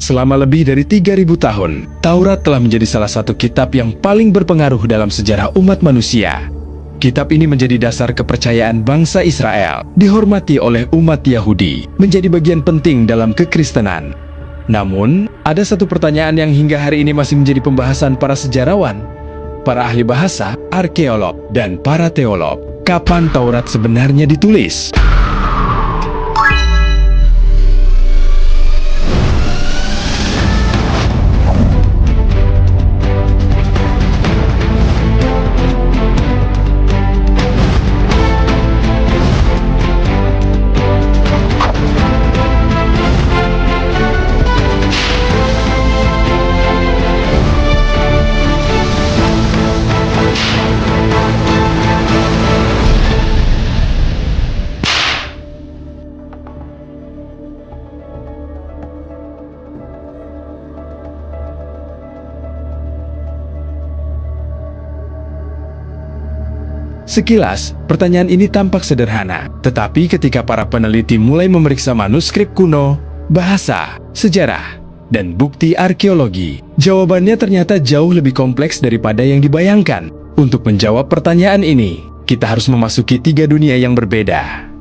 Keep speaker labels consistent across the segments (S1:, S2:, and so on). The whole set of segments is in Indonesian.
S1: Selama lebih dari 3.000 tahun, Taurat telah menjadi salah satu kitab yang paling berpengaruh dalam sejarah umat manusia. Kitab ini menjadi dasar kepercayaan bangsa Israel, dihormati oleh umat Yahudi, menjadi bagian penting dalam kekristenan. Namun, ada satu pertanyaan yang hingga hari ini masih menjadi pembahasan para sejarawan, para ahli bahasa, arkeolog, dan para teolog. Kapan Taurat sebenarnya ditulis? Sekilas, pertanyaan ini tampak sederhana, tetapi ketika para peneliti mulai memeriksa manuskrip kuno, bahasa, sejarah, dan bukti arkeologi, jawabannya ternyata jauh lebih kompleks daripada yang dibayangkan. Untuk menjawab pertanyaan ini, kita harus memasuki 3 dunia yang berbeda.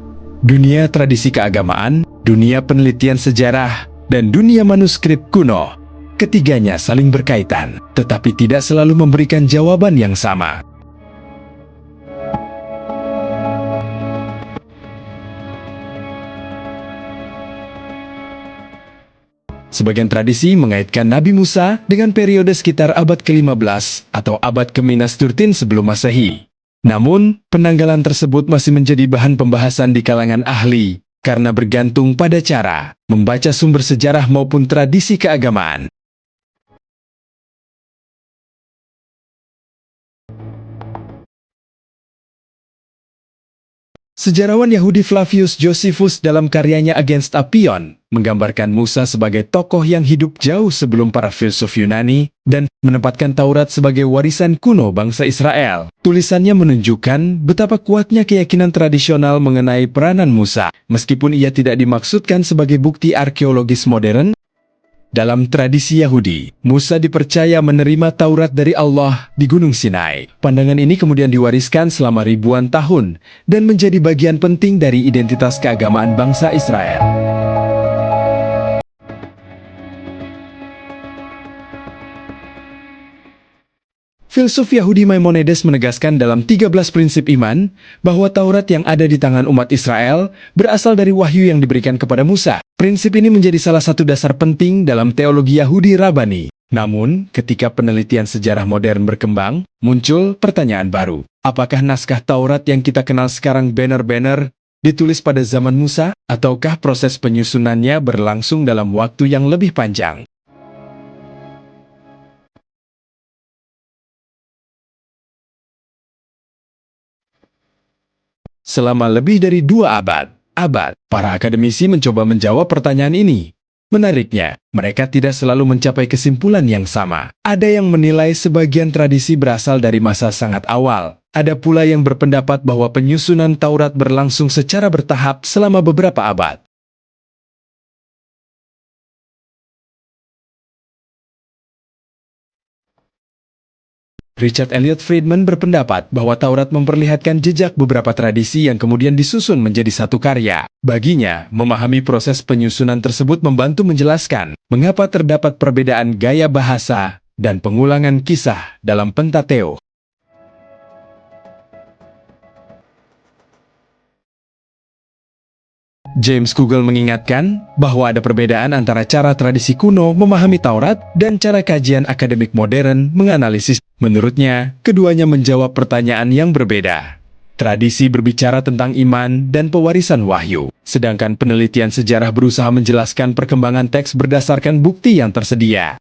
S1: Dunia tradisi keagamaan, dunia penelitian sejarah, dan dunia manuskrip kuno. Ketiganya saling berkaitan, tetapi tidak selalu memberikan jawaban yang sama. Sebagian tradisi mengaitkan Nabi Musa dengan periode sekitar abad ke-15 atau abad ke-13 sebelum Masehi. Namun, penanggalan tersebut masih menjadi bahan pembahasan di kalangan ahli, karena bergantung pada cara membaca sumber sejarah maupun tradisi keagamaan. Sejarawan Yahudi Flavius Josephus dalam karyanya Against Apion menggambarkan Musa sebagai tokoh yang hidup jauh sebelum para filsuf Yunani dan menempatkan Taurat sebagai warisan kuno bangsa Israel. Tulisannya menunjukkan betapa kuatnya keyakinan tradisional mengenai peranan Musa, meskipun ia tidak dimaksudkan sebagai bukti arkeologis modern. Dalam tradisi Yahudi, Musa dipercaya menerima Taurat dari Allah di Gunung Sinai. Pandangan ini kemudian diwariskan selama ribuan tahun dan menjadi bagian penting dari identitas keagamaan bangsa Israel. Filsuf Yahudi Maimonides menegaskan dalam 13 prinsip iman bahwa Taurat yang ada di tangan umat Israel berasal dari wahyu yang diberikan kepada Musa. Prinsip ini menjadi salah satu dasar penting dalam teologi Yahudi Rabani. Namun, ketika penelitian sejarah modern berkembang, muncul pertanyaan baru. Apakah naskah Taurat yang kita kenal sekarang benar-benar ditulis pada zaman Musa, ataukah proses penyusunannya berlangsung dalam waktu yang lebih panjang? Selama lebih dari 2 abad, para akademisi mencoba menjawab pertanyaan ini. Menariknya, mereka tidak selalu mencapai kesimpulan yang sama. Ada yang menilai sebagian tradisi berasal dari masa sangat awal. Ada pula yang berpendapat bahwa penyusunan Taurat berlangsung secara bertahap selama beberapa abad. Richard Elliot Friedman berpendapat bahwa Taurat memperlihatkan jejak beberapa tradisi yang kemudian disusun menjadi satu karya. Baginya, memahami proses penyusunan tersebut membantu menjelaskan mengapa terdapat perbedaan gaya bahasa dan pengulangan kisah dalam Pentateuch. James Google mengingatkan bahwa ada perbedaan antara cara tradisi kuno memahami Taurat dan cara kajian akademik modern menganalisis. Menurutnya, keduanya menjawab pertanyaan yang berbeda. Tradisi berbicara tentang iman dan pewarisan wahyu, sedangkan penelitian sejarah berusaha menjelaskan perkembangan teks berdasarkan bukti yang tersedia.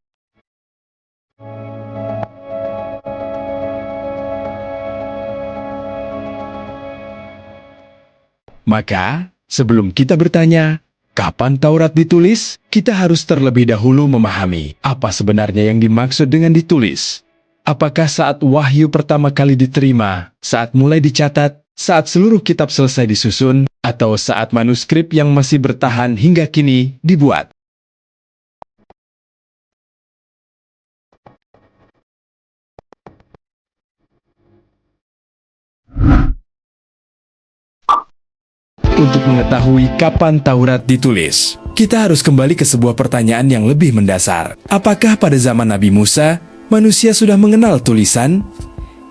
S1: Maka, sebelum kita bertanya, kapan Taurat ditulis? Kita harus terlebih dahulu memahami apa sebenarnya yang dimaksud dengan ditulis. Apakah saat wahyu pertama kali diterima, saat mulai dicatat, saat seluruh kitab selesai disusun, atau saat manuskrip yang masih bertahan hingga kini dibuat? Untuk mengetahui kapan Taurat ditulis, kita harus kembali ke sebuah pertanyaan yang lebih mendasar. Apakah pada zaman Nabi Musa, manusia sudah mengenal tulisan?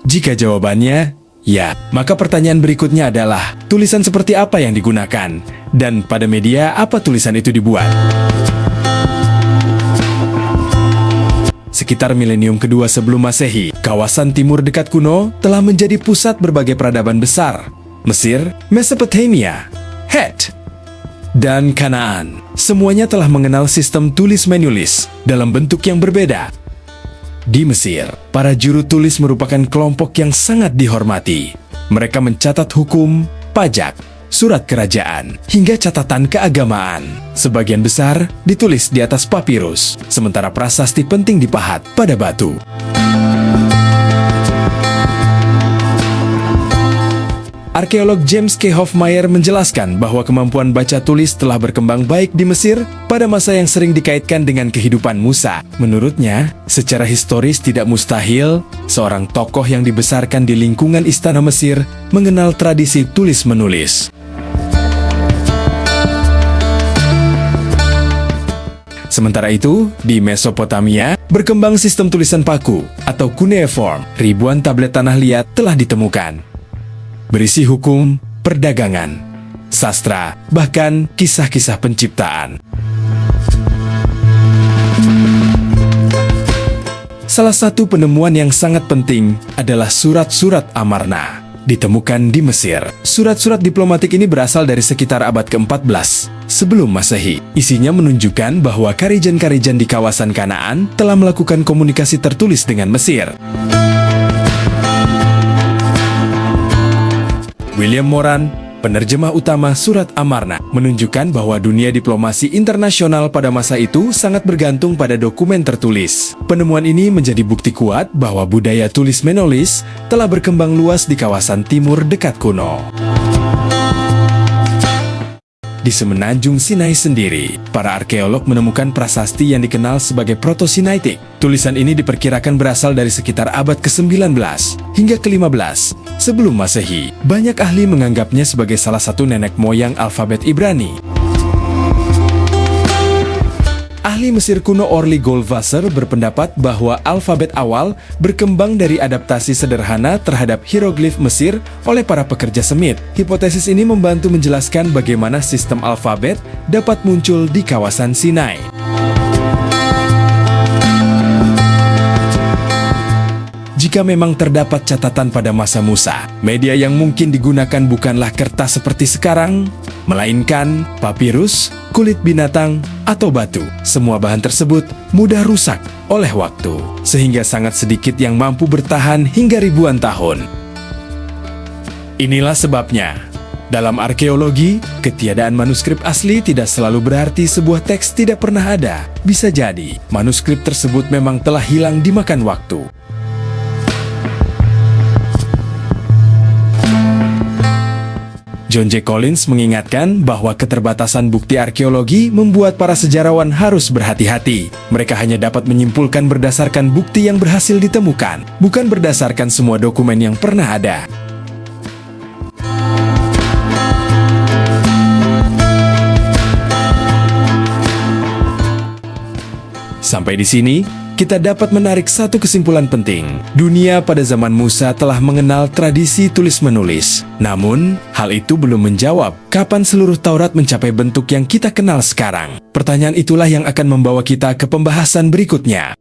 S1: Jika jawabannya ya, maka pertanyaan berikutnya adalah, tulisan seperti apa yang digunakan? Dan pada media apa tulisan itu dibuat? Sekitar milenium kedua sebelum Masehi, kawasan timur dekat kuno telah menjadi pusat berbagai peradaban besar. Mesir, Mesopotamia, Het, dan Kanaan. Semuanya telah mengenal sistem tulis-menulis dalam bentuk yang berbeda. Di Mesir, para juru tulis merupakan kelompok yang sangat dihormati. Mereka mencatat hukum, pajak, surat kerajaan, hingga catatan keagamaan. Sebagian besar ditulis di atas papirus, sementara prasasti penting dipahat pada batu. Arkeolog James K. Hofmeyr menjelaskan bahwa kemampuan baca tulis telah berkembang baik di Mesir pada masa yang sering dikaitkan dengan kehidupan Musa. Menurutnya, secara historis tidak mustahil seorang tokoh yang dibesarkan di lingkungan istana Mesir mengenal tradisi tulis-menulis. Sementara itu, di Mesopotamia, berkembang sistem tulisan paku atau cuneiform. Ribuan tablet tanah liat telah ditemukan. Berisi hukum, perdagangan, sastra, bahkan kisah-kisah penciptaan. Salah satu penemuan yang sangat penting adalah surat-surat Amarna. Ditemukan di Mesir. Surat-surat diplomatik ini berasal dari sekitar abad ke-14 sebelum Masehi. Isinya menunjukkan bahwa karijan-karijan di kawasan Kanaan telah melakukan komunikasi tertulis dengan Mesir. William Moran, penerjemah utama Surat Amarna, menunjukkan bahwa dunia diplomasi internasional pada masa itu sangat bergantung pada dokumen tertulis. Penemuan ini menjadi bukti kuat bahwa budaya tulis-menulis telah berkembang luas di kawasan timur dekat kuno. Di semenanjung Sinai sendiri, para arkeolog menemukan prasasti yang dikenal sebagai Proto-Sinaitik. Tulisan ini diperkirakan berasal dari sekitar abad ke-19 hingga ke-15 sebelum Masehi. Banyak ahli menganggapnya sebagai salah satu nenek moyang alfabet Ibrani. Ahli Mesir kuno Orly Goldwasser berpendapat bahwa alfabet awal berkembang dari adaptasi sederhana terhadap hieroglif Mesir oleh para pekerja semit. Hipotesis ini membantu menjelaskan bagaimana sistem alfabet dapat muncul di kawasan Sinai. Jika memang terdapat catatan pada masa Musa, media yang mungkin digunakan bukanlah kertas seperti sekarang, melainkan papirus, kulit binatang, atau batu. Semua bahan tersebut mudah rusak oleh waktu, sehingga sangat sedikit yang mampu bertahan hingga ribuan tahun. Inilah sebabnya, dalam arkeologi, ketiadaan manuskrip asli tidak selalu berarti sebuah teks tidak pernah ada. Bisa jadi, manuskrip tersebut memang telah hilang dimakan waktu. John J. Collins mengingatkan bahwa keterbatasan bukti arkeologi membuat para sejarawan harus berhati-hati. Mereka hanya dapat menyimpulkan berdasarkan bukti yang berhasil ditemukan, bukan berdasarkan semua dokumen yang pernah ada. Sampai di sini, kita dapat menarik satu kesimpulan penting. Dunia pada zaman Musa telah mengenal tradisi tulis-menulis. Namun, hal itu belum menjawab kapan seluruh Taurat mencapai bentuk yang kita kenal sekarang. Pertanyaan itulah yang akan membawa kita ke pembahasan berikutnya.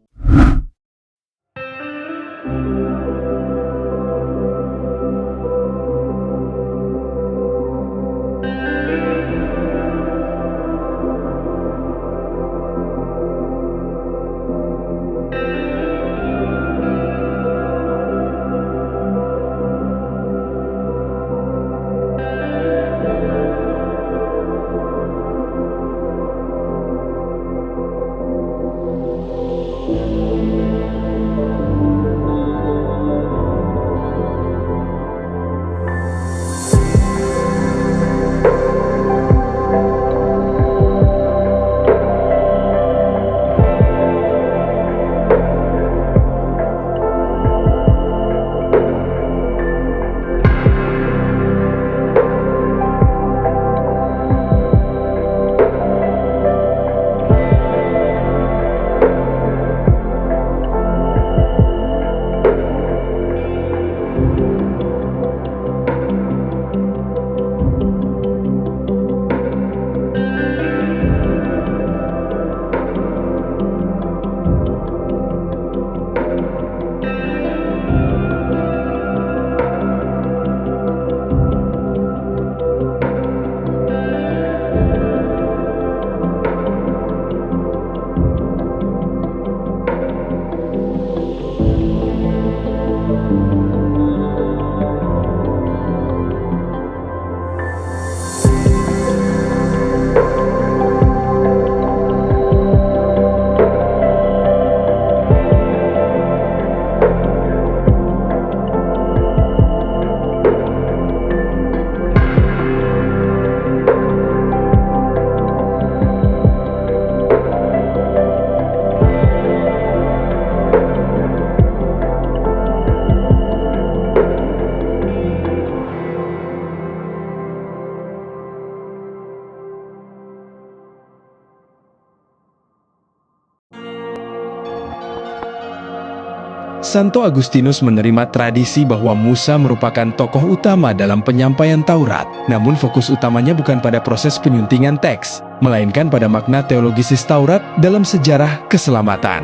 S1: Santo Agustinus menerima tradisi bahwa Musa merupakan tokoh utama dalam penyampaian Taurat. Namun fokus utamanya bukan pada proses penyuntingan teks, melainkan pada makna teologisis Taurat dalam sejarah keselamatan.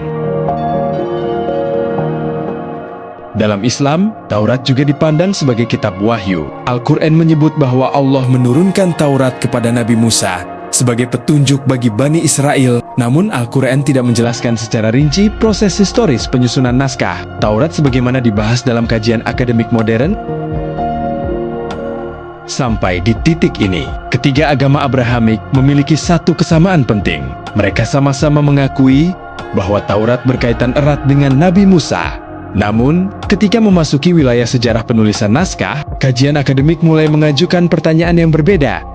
S1: Dalam Islam, Taurat juga dipandang sebagai kitab wahyu. Al-Quran menyebut bahwa Allah menurunkan Taurat kepada Nabi Musa sebagai petunjuk bagi Bani Israel. Namun Al-Quran tidak menjelaskan secara rinci proses historis penyusunan naskah Taurat sebagaimana dibahas dalam kajian akademik modern. Sampai di titik ini, ketiga agama Abrahamik memiliki satu kesamaan penting. Mereka sama-sama mengakui bahwa Taurat berkaitan erat dengan Nabi Musa. Namun, ketika memasuki wilayah sejarah penulisan naskah, kajian akademik mulai mengajukan pertanyaan yang berbeda.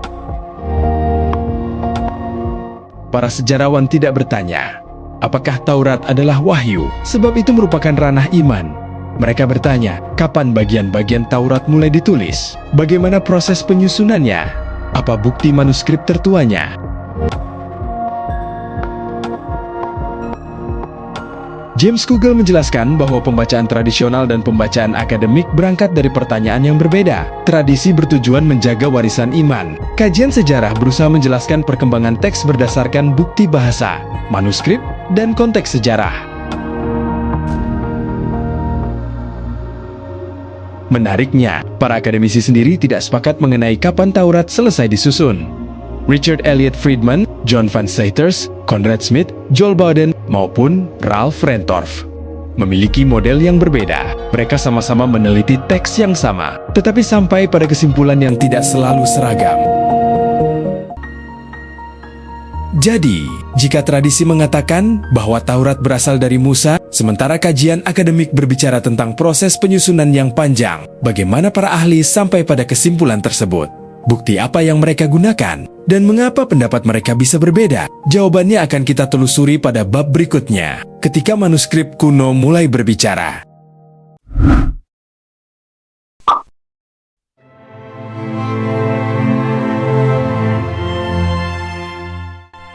S1: Para sejarawan tidak bertanya, apakah Taurat adalah wahyu, sebab itu merupakan ranah iman. Mereka bertanya, kapan bagian-bagian Taurat mulai ditulis? Bagaimana proses penyusunannya? Apa bukti manuskrip tertuanya? James Kugel menjelaskan bahwa pembacaan tradisional dan pembacaan akademik berangkat dari pertanyaan yang berbeda. Tradisi bertujuan menjaga warisan iman. Kajian sejarah berusaha menjelaskan perkembangan teks berdasarkan bukti bahasa, manuskrip, dan konteks sejarah. Menariknya, para akademisi sendiri tidak sepakat mengenai kapan Taurat selesai disusun. Richard Elliot Friedman, John Van Seters, Conrad Smith, Joel Bowden, maupun Ralph Rentorf memiliki model yang berbeda. Mereka sama-sama meneliti teks yang sama, tetapi sampai pada kesimpulan yang tidak selalu seragam. Jadi, jika tradisi mengatakan bahwa Taurat berasal dari Musa, sementara kajian akademik berbicara tentang proses penyusunan yang panjang, bagaimana para ahli sampai pada kesimpulan tersebut? Bukti apa yang mereka gunakan? Dan mengapa pendapat mereka bisa berbeda? Jawabannya akan kita telusuri pada bab berikutnya, ketika manuskrip kuno mulai berbicara.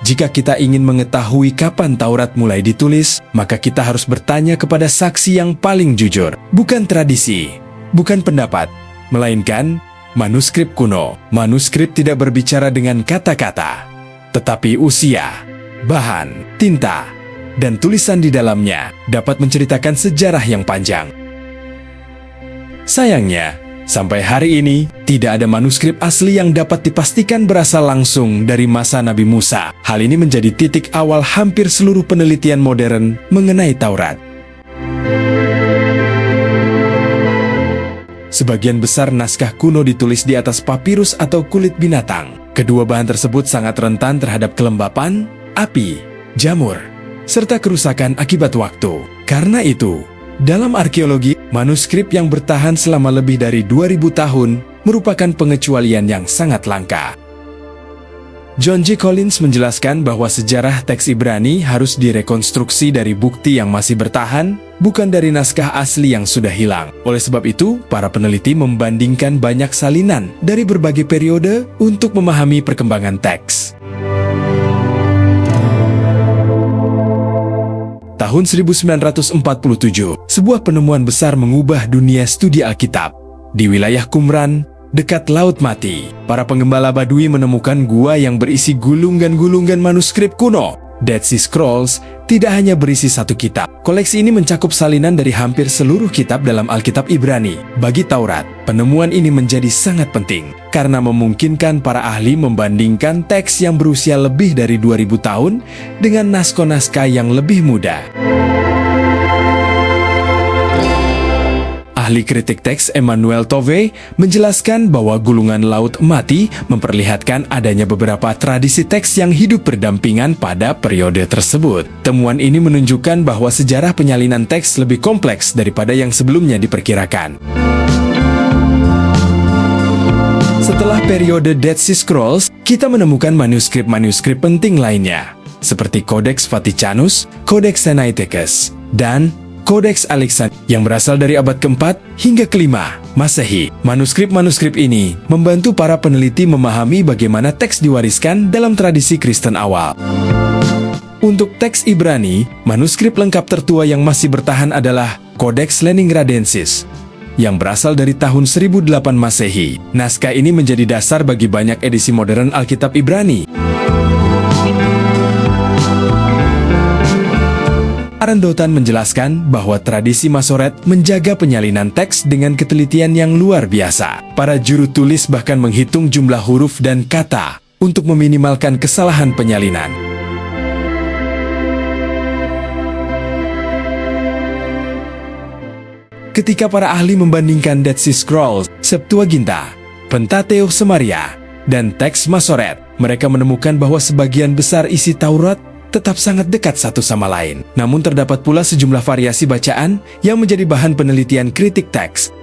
S1: Jika kita ingin mengetahui kapan Taurat mulai ditulis, maka kita harus bertanya kepada saksi yang paling jujur. Bukan tradisi, bukan pendapat, melainkan manuskrip kuno. Manuskrip tidak berbicara dengan kata-kata, tetapi usia, bahan, tinta, dan tulisan di dalamnya dapat menceritakan sejarah yang panjang. Sayangnya, sampai hari ini, tidak ada manuskrip asli yang dapat dipastikan berasal langsung dari masa Nabi Musa. Hal ini menjadi titik awal hampir seluruh penelitian modern mengenai Taurat. Sebagian besar naskah kuno ditulis di atas papirus atau kulit binatang. Kedua bahan tersebut sangat rentan terhadap kelembapan, api, jamur, serta kerusakan akibat waktu. Karena itu, dalam arkeologi, manuskrip yang bertahan selama lebih dari 2000 tahun merupakan pengecualian yang sangat langka. John G. Collins menjelaskan bahwa sejarah teks Ibrani harus direkonstruksi dari bukti yang masih bertahan, bukan dari naskah asli yang sudah hilang. Oleh sebab itu, para peneliti membandingkan banyak salinan dari berbagai periode untuk memahami perkembangan teks. Tahun 1947, sebuah penemuan besar mengubah dunia studi Alkitab. Di wilayah Qumran, dekat Laut Mati, para penggembala Badui menemukan gua yang berisi gulungan-gulungan manuskrip kuno. Dead Sea Scrolls tidak hanya berisi satu kitab. Koleksi ini mencakup salinan dari hampir seluruh kitab dalam Alkitab Ibrani. Bagi Taurat, penemuan ini menjadi sangat penting karena memungkinkan para ahli membandingkan teks yang berusia lebih dari 2000 tahun dengan naskah-naskah yang lebih muda. Ahli kritik teks Emmanuel Tove menjelaskan bahwa gulungan Laut Mati memperlihatkan adanya beberapa tradisi teks yang hidup berdampingan pada periode tersebut. Temuan ini menunjukkan bahwa sejarah penyalinan teks lebih kompleks daripada yang sebelumnya diperkirakan. Setelah periode Dead Sea Scrolls, kita menemukan manuskrip-manuskrip penting lainnya, seperti Codex Vaticanus, Codex Sinaiticus, dan Codex Alexandrinus yang berasal dari abad ke-4 hingga ke-5 Masehi. Manuskrip-manuskrip ini membantu para peneliti memahami bagaimana teks diwariskan dalam tradisi Kristen awal. Untuk teks Ibrani, manuskrip lengkap tertua yang masih bertahan adalah Codex Leningradensis, yang berasal dari tahun 1008 Masehi. Naskah ini menjadi dasar bagi banyak edisi modern Alkitab Ibrani. Arandotan menjelaskan bahwa tradisi Masoret menjaga penyalinan teks dengan ketelitian yang luar biasa. Para juru tulis bahkan menghitung jumlah huruf dan kata untuk meminimalkan kesalahan penyalinan. Ketika para ahli membandingkan Dead Sea Scrolls, Septuaginta, Pentateuch Samaria, dan teks Masoret, mereka menemukan bahwa sebagian besar isi Taurat tetap sangat dekat satu sama lain. Namun terdapat pula sejumlah variasi bacaan yang menjadi bahan penelitian kritik teks.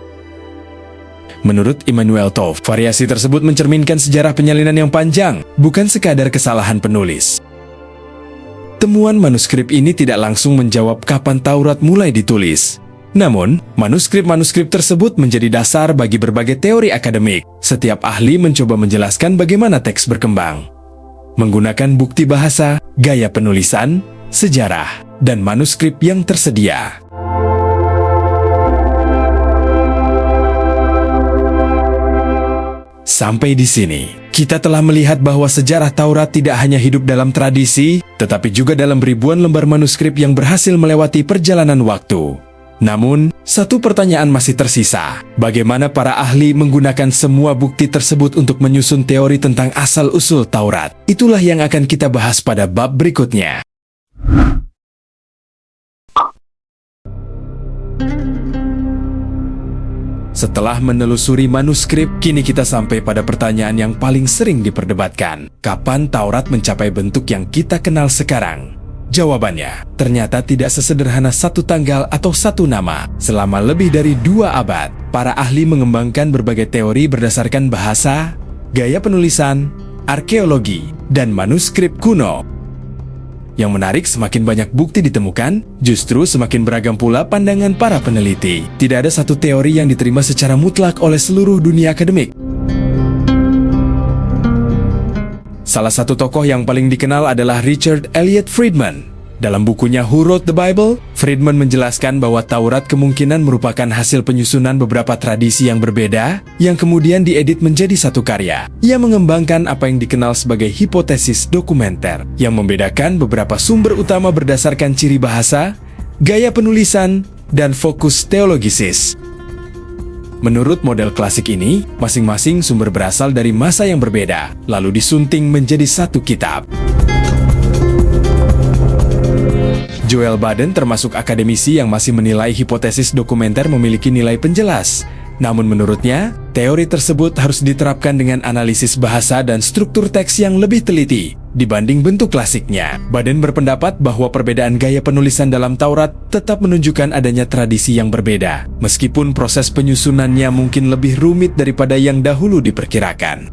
S1: Menurut Immanuel Tov, variasi tersebut mencerminkan sejarah penyalinan yang panjang, bukan sekadar kesalahan penulis. Temuan manuskrip ini tidak langsung menjawab kapan Taurat mulai ditulis. Namun, manuskrip-manuskrip tersebut menjadi dasar bagi berbagai teori akademik. Setiap ahli mencoba menjelaskan bagaimana teks berkembang, menggunakan bukti bahasa, gaya penulisan, sejarah, dan manuskrip yang tersedia. Sampai di sini, kita telah melihat bahwa sejarah Taurat tidak hanya hidup dalam tradisi, tetapi juga dalam ribuan lembar manuskrip yang berhasil melewati perjalanan waktu. Namun, satu pertanyaan masih tersisa. Bagaimana para ahli menggunakan semua bukti tersebut untuk menyusun teori tentang asal-usul Taurat? Itulah yang akan kita bahas pada bab berikutnya. Setelah menelusuri manuskrip, kini kita sampai pada pertanyaan yang paling sering diperdebatkan. Kapan Taurat mencapai bentuk yang kita kenal sekarang? Jawabannya, ternyata tidak sesederhana satu tanggal atau satu nama. Selama lebih dari 2 abad, para ahli mengembangkan berbagai teori berdasarkan bahasa, gaya penulisan, arkeologi, dan manuskrip kuno. Yang menarik, semakin banyak bukti ditemukan, justru semakin beragam pula pandangan para peneliti. Tidak ada satu teori yang diterima secara mutlak oleh seluruh dunia akademik. Salah satu tokoh yang paling dikenal adalah Richard Elliot Friedman. Dalam bukunya Who Wrote the Bible, Friedman menjelaskan bahwa Taurat kemungkinan merupakan hasil penyusunan beberapa tradisi yang berbeda, yang kemudian diedit menjadi satu karya. Ia mengembangkan apa yang dikenal sebagai hipotesis dokumenter, yang membedakan beberapa sumber utama berdasarkan ciri bahasa, gaya penulisan, dan fokus teologisis. Menurut model klasik ini, masing-masing sumber berasal dari masa yang berbeda, lalu disunting menjadi satu kitab. Joel Baden termasuk akademisi yang masih menilai hipotesis dokumenter memiliki nilai penjelas. Namun menurutnya, teori tersebut harus diterapkan dengan analisis bahasa dan struktur teks yang lebih teliti dibanding bentuk klasiknya. Baden berpendapat bahwa perbedaan gaya penulisan dalam Taurat tetap menunjukkan adanya tradisi yang berbeda, meskipun proses penyusunannya mungkin lebih rumit daripada yang dahulu diperkirakan.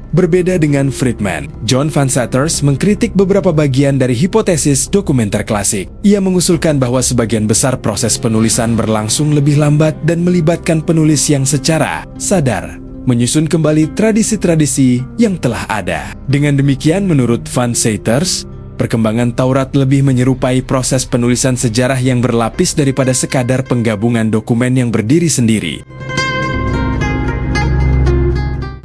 S1: Berbeda dengan Friedman, John Van Saters mengkritik beberapa bagian dari hipotesis dokumenter klasik. Ia mengusulkan bahwa sebagian besar proses penulisan berlangsung lebih lambat dan melibatkan penulis yang secara sadar menyusun kembali tradisi-tradisi yang telah ada. Dengan demikian, menurut Van Saters, perkembangan Taurat lebih menyerupai proses penulisan sejarah yang berlapis daripada sekadar penggabungan dokumen yang berdiri sendiri.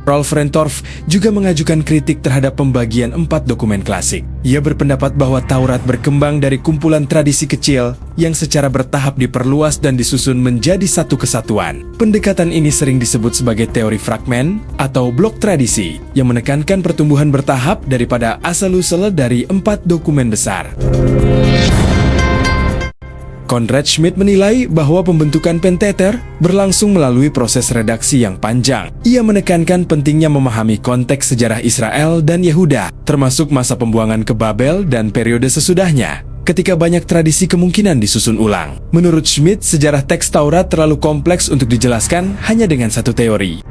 S1: Rolf Rentorf juga mengajukan kritik terhadap pembagian 4 dokumen klasik. Ia berpendapat bahwa Taurat berkembang dari kumpulan tradisi kecil yang secara bertahap diperluas dan disusun menjadi satu kesatuan. Pendekatan ini sering disebut sebagai teori fragmen atau blok tradisi yang menekankan pertumbuhan bertahap daripada asal-usul dari 4 dokumen besar. Conrad Schmidt menilai bahwa pembentukan Pentateuch berlangsung melalui proses redaksi yang panjang. Ia menekankan pentingnya memahami konteks sejarah Israel dan Yehuda, termasuk masa pembuangan ke Babel dan periode sesudahnya, ketika banyak tradisi kemungkinan disusun ulang. Menurut Schmidt, sejarah teks Taurat terlalu kompleks untuk dijelaskan hanya dengan satu teori.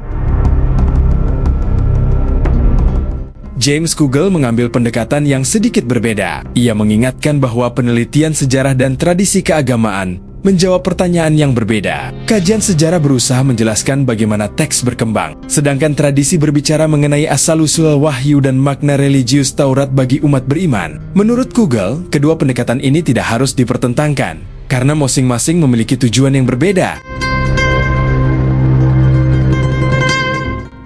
S1: James Kugel mengambil pendekatan yang sedikit berbeda. Ia mengingatkan bahwa penelitian sejarah dan tradisi keagamaan menjawab pertanyaan yang berbeda. Kajian sejarah berusaha menjelaskan bagaimana teks berkembang, sedangkan tradisi berbicara mengenai asal-usul wahyu dan makna religius Taurat bagi umat beriman. Menurut Kugel, kedua pendekatan ini tidak harus dipertentangkan, karena masing-masing memiliki tujuan yang berbeda.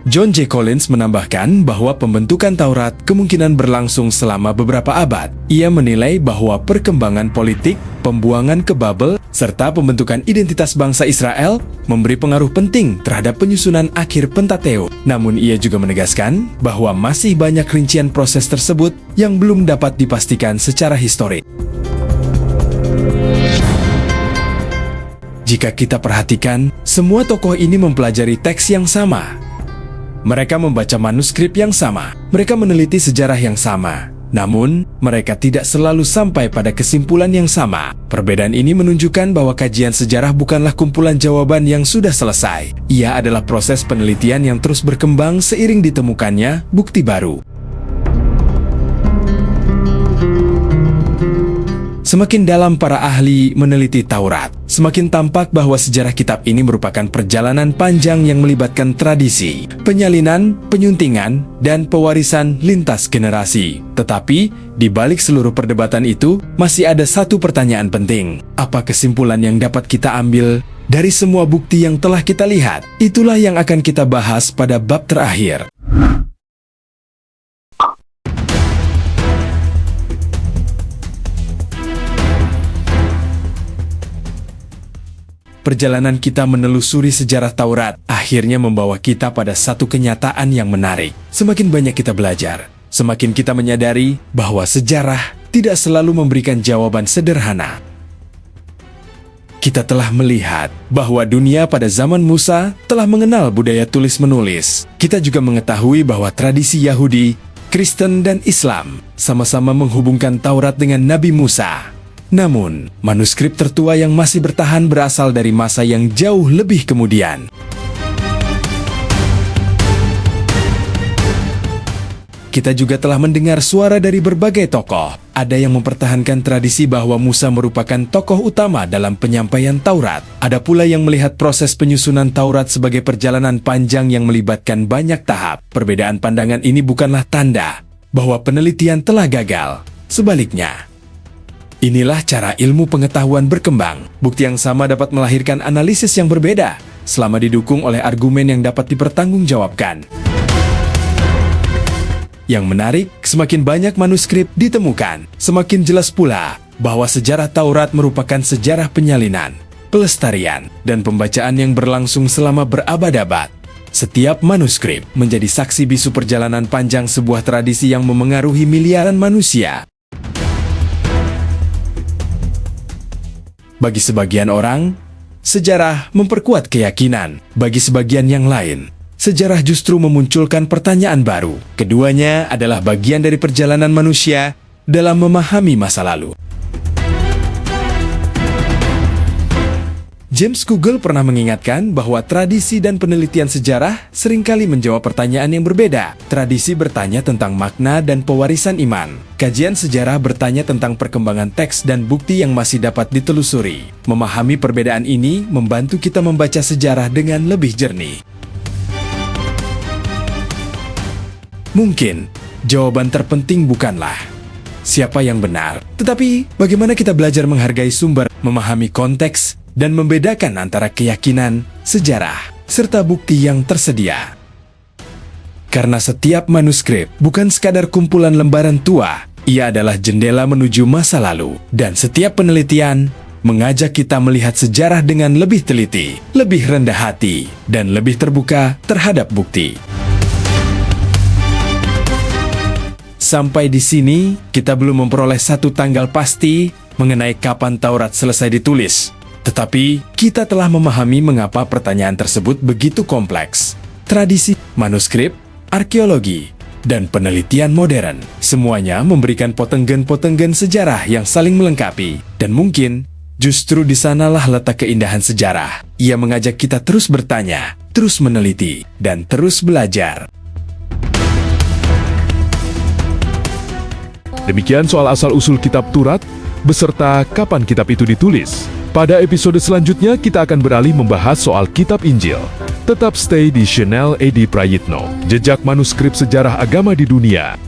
S1: John J. Collins menambahkan bahwa pembentukan Taurat kemungkinan berlangsung selama beberapa abad. Ia menilai bahwa perkembangan politik, pembuangan ke Babel, serta pembentukan identitas bangsa Israel memberi pengaruh penting terhadap penyusunan akhir Pentateukh. Namun ia juga menegaskan bahwa masih banyak rincian proses tersebut yang belum dapat dipastikan secara historik. Jika kita perhatikan, semua tokoh ini mempelajari teks yang sama. Mereka membaca manuskrip yang sama, mereka meneliti sejarah yang sama. Namun, mereka tidak selalu sampai pada kesimpulan yang sama. Perbedaan ini menunjukkan bahwa kajian sejarah bukanlah kumpulan jawaban yang sudah selesai. Ia adalah proses penelitian yang terus berkembang seiring ditemukannya bukti baru. Semakin dalam para ahli meneliti Taurat, semakin tampak bahwa sejarah kitab ini merupakan perjalanan panjang yang melibatkan tradisi, penyalinan, penyuntingan, dan pewarisan lintas generasi. Tetapi, di balik seluruh perdebatan itu, masih ada satu pertanyaan penting. Apa kesimpulan yang dapat kita ambil dari semua bukti yang telah kita lihat? Itulah yang akan kita bahas pada bab terakhir. Perjalanan kita menelusuri sejarah Taurat akhirnya membawa kita pada satu kenyataan yang menarik. Semakin banyak kita belajar, semakin kita menyadari bahwa sejarah tidak selalu memberikan jawaban sederhana. Kita telah melihat bahwa dunia pada zaman Musa telah mengenal budaya tulis-menulis. Kita juga mengetahui bahwa tradisi Yahudi, Kristen, dan Islam sama-sama menghubungkan Taurat dengan Nabi Musa. Namun, manuskrip tertua yang masih bertahan berasal dari masa yang jauh lebih kemudian. Kita juga telah mendengar suara dari berbagai tokoh. Ada yang mempertahankan tradisi bahwa Musa merupakan tokoh utama dalam penyampaian Taurat. Ada pula yang melihat proses penyusunan Taurat sebagai perjalanan panjang yang melibatkan banyak tahap. Perbedaan pandangan ini bukanlah tanda bahwa penelitian telah gagal. Sebaliknya, inilah cara ilmu pengetahuan berkembang. Bukti yang sama dapat melahirkan analisis yang berbeda, selama didukung oleh argumen yang dapat dipertanggungjawabkan. Yang menarik, semakin banyak manuskrip ditemukan, semakin jelas pula bahwa sejarah Taurat merupakan sejarah penyalinan, pelestarian, dan pembacaan yang berlangsung selama berabad-abad. Setiap manuskrip menjadi saksi bisu perjalanan panjang sebuah tradisi yang memengaruhi miliaran manusia. Bagi sebagian orang, sejarah memperkuat keyakinan. Bagi sebagian yang lain, sejarah justru memunculkan pertanyaan baru. Keduanya adalah bagian dari perjalanan manusia dalam memahami masa lalu. James Kugel pernah mengingatkan bahwa tradisi dan penelitian sejarah seringkali menjawab pertanyaan yang berbeda. Tradisi bertanya tentang makna dan pewarisan iman. Kajian sejarah bertanya tentang perkembangan teks dan bukti yang masih dapat ditelusuri. Memahami perbedaan ini membantu kita membaca sejarah dengan lebih jernih. Mungkin, jawaban terpenting bukanlah siapa yang benar, tetapi bagaimana kita belajar menghargai sumber, memahami konteks, dan membedakan antara keyakinan, sejarah, serta bukti yang tersedia. Karena setiap manuskrip bukan sekadar kumpulan lembaran tua, ia adalah jendela menuju masa lalu. Dan setiap penelitian mengajak kita melihat sejarah dengan lebih teliti, lebih rendah hati, dan lebih terbuka terhadap bukti. Sampai di sini, kita belum memperoleh satu tanggal pasti mengenai kapan Taurat selesai ditulis. Tetapi, kita telah memahami mengapa pertanyaan tersebut begitu kompleks. Tradisi, manuskrip, arkeologi, dan penelitian modern, semuanya memberikan potenggen-potenggen sejarah yang saling melengkapi. Dan mungkin, justru di sanalah letak keindahan sejarah. Ia mengajak kita terus bertanya, terus meneliti, dan terus belajar.
S2: Demikian soal asal-usul kitab Taurat, beserta kapan kitab itu ditulis. Pada episode selanjutnya, kita akan beralih membahas soal kitab Injil. Tetap stay di channel Edi Prayitno, jejak manuskrip sejarah agama di dunia.